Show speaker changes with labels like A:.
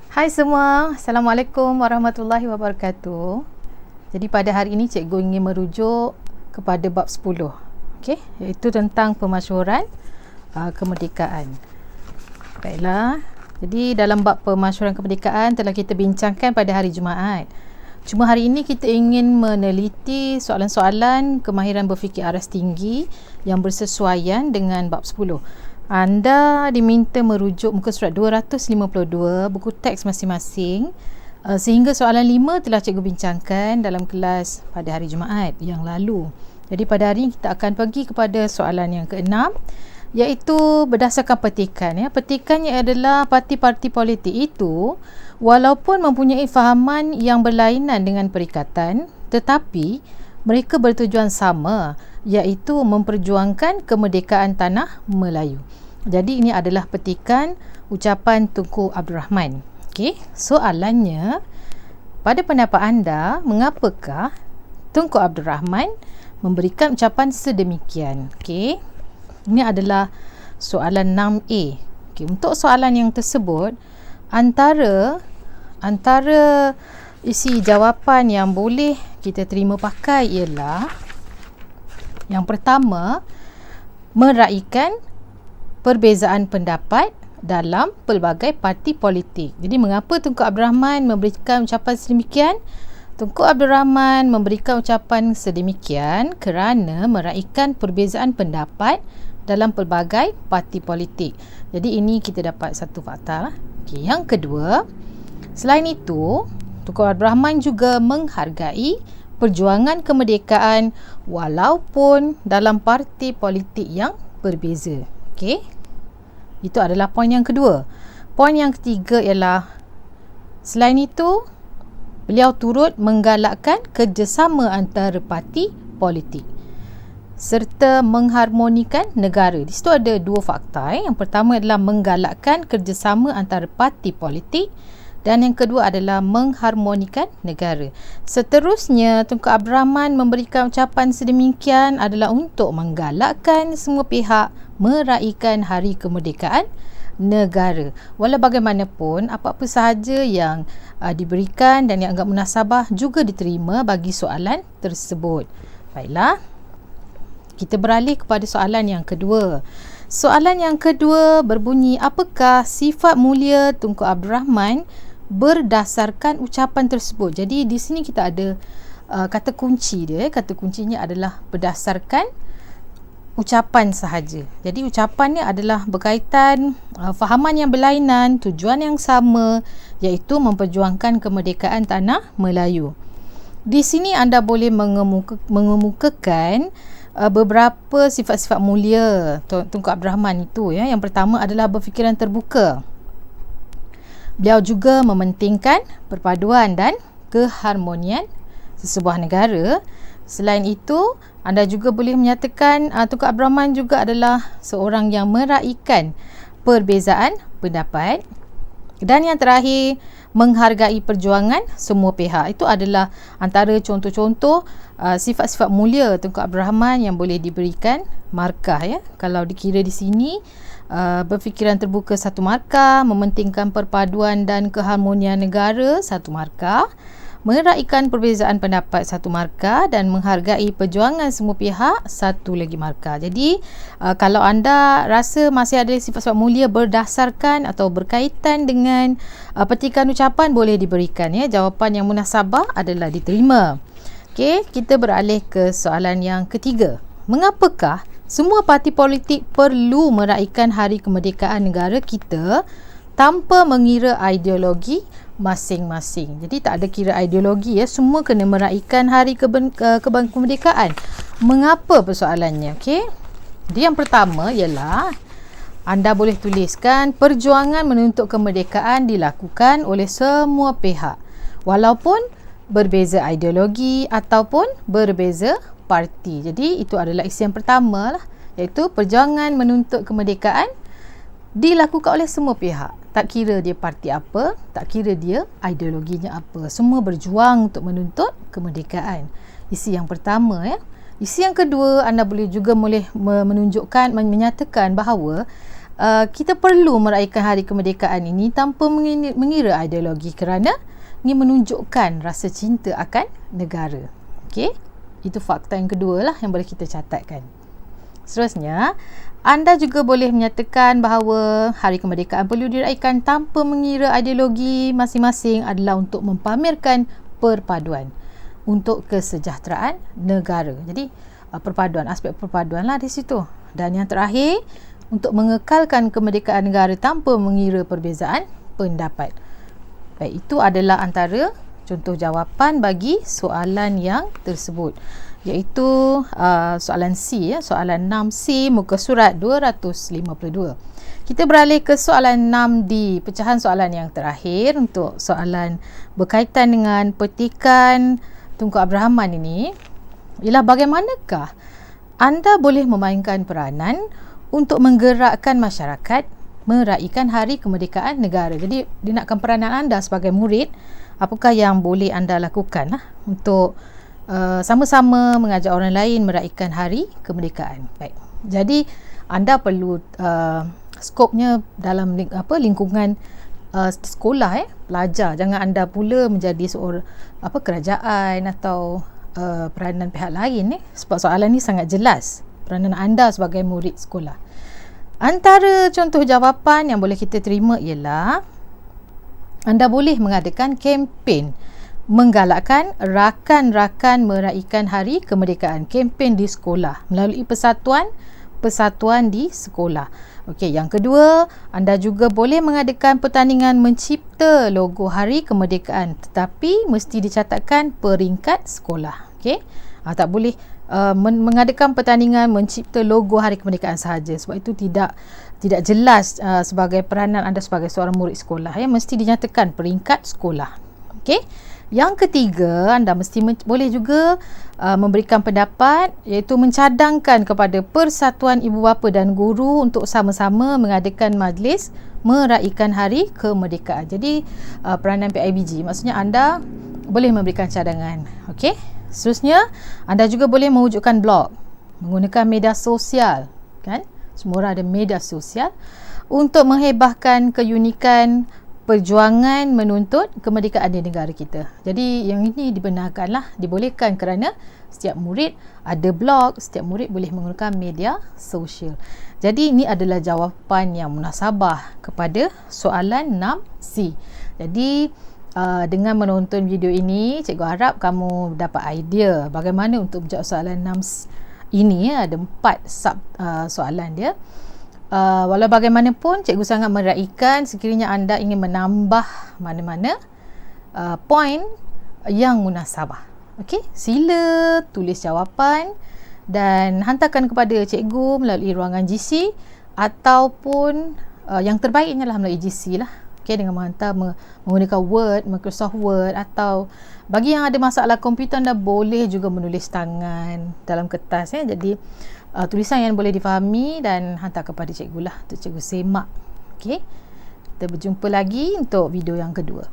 A: Hai semua, Assalamualaikum warahmatullahi wabarakatuh. Jadi pada hari ini cikgu ingin merujuk kepada bab 10, iaitu tentang pemasyhuran kemerdekaan. Baiklah, jadi dalam bab pemasyhuran kemerdekaan telah kita bincangkan pada hari Jumaat. Cuma hari ini kita ingin meneliti soalan-soalan kemahiran berfikir aras tinggi yang bersesuaian dengan bab 10. Anda diminta merujuk muka surat 252 buku teks masing-masing sehingga soalan 5 telah cikgu bincangkan dalam kelas pada hari Jumaat yang lalu. Jadi pada hari ini kita akan pergi kepada soalan yang ke-6, iaitu berdasarkan petikan. Petikannya adalah parti-parti politik itu walaupun mempunyai fahaman yang berlainan dengan perikatan, tetapi mereka bertujuan sama, iaitu memperjuangkan kemerdekaan tanah Melayu. Jadi ini adalah petikan ucapan Tunku Abdul Rahman. Soalannya, pada pendapat anda, mengapakah Tunku Abdul Rahman memberikan ucapan sedemikian? Ini adalah soalan 6A. Untuk soalan yang tersebut, antara isi jawapan yang boleh kita terima pakai ialah yang pertama, meraihkan perbezaan pendapat dalam pelbagai parti politik. Jadi mengapa Tunku Abdul Rahman memberikan ucapan sedemikian? Tunku Abdul Rahman memberikan ucapan sedemikian kerana meraihkan perbezaan pendapat dalam pelbagai parti politik. Jadi ini kita dapat satu fakta. Yang kedua, selain itu, Tunku Abdul Rahman juga menghargai perjuangan kemerdekaan walaupun dalam parti politik yang berbeza. Itu adalah poin yang kedua. Poin yang ketiga ialah, selain itu, beliau turut menggalakkan kerjasama antara parti politik serta mengharmonikan negara. Di situ ada dua fakta. Yang pertama adalah menggalakkan kerjasama antara parti politik dan yang kedua adalah mengharmonikan negara. Seterusnya, Tunku Abdul Rahman memberikan ucapan sedemikian adalah untuk menggalakkan semua pihak meraihkan hari kemerdekaan negara. Walau bagaimanapun, apa-apa sahaja yang diberikan dan yang anggap munasabah juga diterima bagi soalan tersebut. Baiklah, kita beralih kepada soalan yang kedua. Soalan yang kedua berbunyi, apakah sifat mulia Tunku Abdul Rahman berdasarkan ucapan tersebut? Jadi di sini kita ada kata kunci dia. Kata kuncinya adalah berdasarkan ucapan sahaja. Jadi ucapannya adalah berkaitan fahaman yang berlainan, tujuan yang sama, iaitu memperjuangkan kemerdekaan tanah Melayu. Di sini anda boleh mengemukakan beberapa sifat-sifat mulia Tunku Abdul Rahman itu. Yang pertama adalah berfikiran terbuka. Beliau juga mementingkan perpaduan dan keharmonian sesebuah negara. Selain itu, anda juga boleh menyatakan Tunku Abdul Rahman juga adalah seorang yang meraihkan perbezaan pendapat. Dan yang terakhir, menghargai perjuangan semua pihak. Itu adalah antara contoh-contoh sifat-sifat mulia Tunku Abdul Rahman yang boleh diberikan markah. Kalau dikira di sini, berfikiran terbuka satu markah, mementingkan perpaduan dan keharmonian negara satu markah, meraihkan perbezaan pendapat satu markah dan menghargai perjuangan semua pihak satu lagi markah. Jadi kalau anda rasa masih ada sifat-sifat mulia berdasarkan atau berkaitan dengan petikan ucapan, boleh diberikan. Jawapan yang munasabah adalah diterima. Kita beralih ke soalan yang ketiga. Mengapakah semua parti politik perlu meraihkan hari kemerdekaan negara kita tanpa mengira ideologi masing-masing? Jadi tak ada kira ideologi, semua kena meraihkan hari kemerdekaan. Mengapa persoalannya? Jadi yang pertama ialah, anda boleh tuliskan perjuangan menuntut kemerdekaan dilakukan oleh semua pihak walaupun berbeza ideologi ataupun berbeza parti. Jadi itu adalah isi yang pertama lah, iaitu perjuangan menuntut kemerdekaan dilakukan oleh semua pihak. Tak kira dia parti apa, tak kira dia ideologinya apa, semua berjuang untuk menuntut kemerdekaan. Isi yang pertama. Isi yang kedua, anda boleh juga menyatakan bahawa kita perlu meraihkan hari kemerdekaan ini tanpa mengira ideologi, kerana ini menunjukkan rasa cinta akan negara. Okey, itu fakta yang kedua lah yang boleh kita catatkan. Seterusnya, anda juga boleh menyatakan bahawa hari kemerdekaan perlu diraihkan tanpa mengira ideologi masing-masing adalah untuk mempamerkan perpaduan untuk kesejahteraan negara. Jadi perpaduan, aspek perpaduan lah di situ. Dan yang terakhir, untuk mengekalkan kemerdekaan negara tanpa mengira perbezaan pendapat. Baik, itu adalah antara contoh jawapan bagi soalan yang tersebut, iaitu soalan C, soalan 6C muka surat 252. Kita beralih ke soalan 6D, pecahan soalan yang terakhir untuk soalan berkaitan dengan petikan Tunku Abdul Rahman ini, ialah bagaimanakah anda boleh memainkan peranan untuk menggerakkan masyarakat meraihkan hari kemerdekaan negara. Jadi dia nakkan peranan anda sebagai murid, apakah yang boleh anda lakukan untuk sama-sama mengajak orang lain meraihkan hari kemerdekaan. Baik, jadi anda perlu skopnya dalam lingkungan sekolah, pelajar. Jangan anda pula menjadi seorang kerajaan atau peranan pihak lain, sebab soalan ni sangat jelas peranan anda sebagai murid sekolah. Antara contoh jawapan yang boleh kita terima ialah anda boleh mengadakan kempen menggalakkan rakan-rakan meraihkan hari kemerdekaan, kempen di sekolah melalui persatuan di sekolah. Okey, yang kedua, anda juga boleh mengadakan pertandingan mencipta logo hari kemerdekaan, tetapi mesti dicatatkan peringkat sekolah. Okey, tak boleh mengadakan pertandingan mencipta logo hari kemerdekaan sahaja, sebab itu tidak jelas sebagai peranan anda sebagai seorang murid sekolah, mesti dinyatakan peringkat sekolah. Okey, yang ketiga, anda mesti boleh juga memberikan pendapat, iaitu mencadangkan kepada Persatuan Ibu Bapa dan Guru untuk sama-sama mengadakan majlis meraihkan hari kemerdekaan. Jadi peranan PIBG, maksudnya anda boleh memberikan cadangan. Okey, seterusnya anda juga boleh mewujudkan blog menggunakan media sosial, kan? Semua orang ada media sosial untuk menghebahkan keunikan perjuangan menuntut kemerdekaan di negara kita. Jadi yang ini dibenarkanlah, dibolehkan kerana setiap murid ada blog, setiap murid boleh menggunakan media sosial. Jadi ini adalah jawapan yang munasabah kepada soalan 6C. Jadi dengan menonton video ini, cikgu harap kamu dapat idea bagaimana untuk menjawab soalan 6 ini. Ada 4 sub soalan dia. Walau bagaimanapun, cikgu sangat meraihkan sekiranya anda ingin menambah mana-mana poin yang munasabah. Okey, sila tulis jawapan dan hantarkan kepada cikgu melalui ruangan GC, ataupun yang terbaiknya lah melalui GC lah. Okey, dengan menghantar menggunakan Word, Microsoft Word, atau bagi yang ada masalah komputer, anda boleh juga menulis tangan dalam kertas. Jadi tulisan yang boleh difahami dan hantar kepada cikgu lah untuk cikgu semak. Okey, kita berjumpa lagi untuk video yang kedua.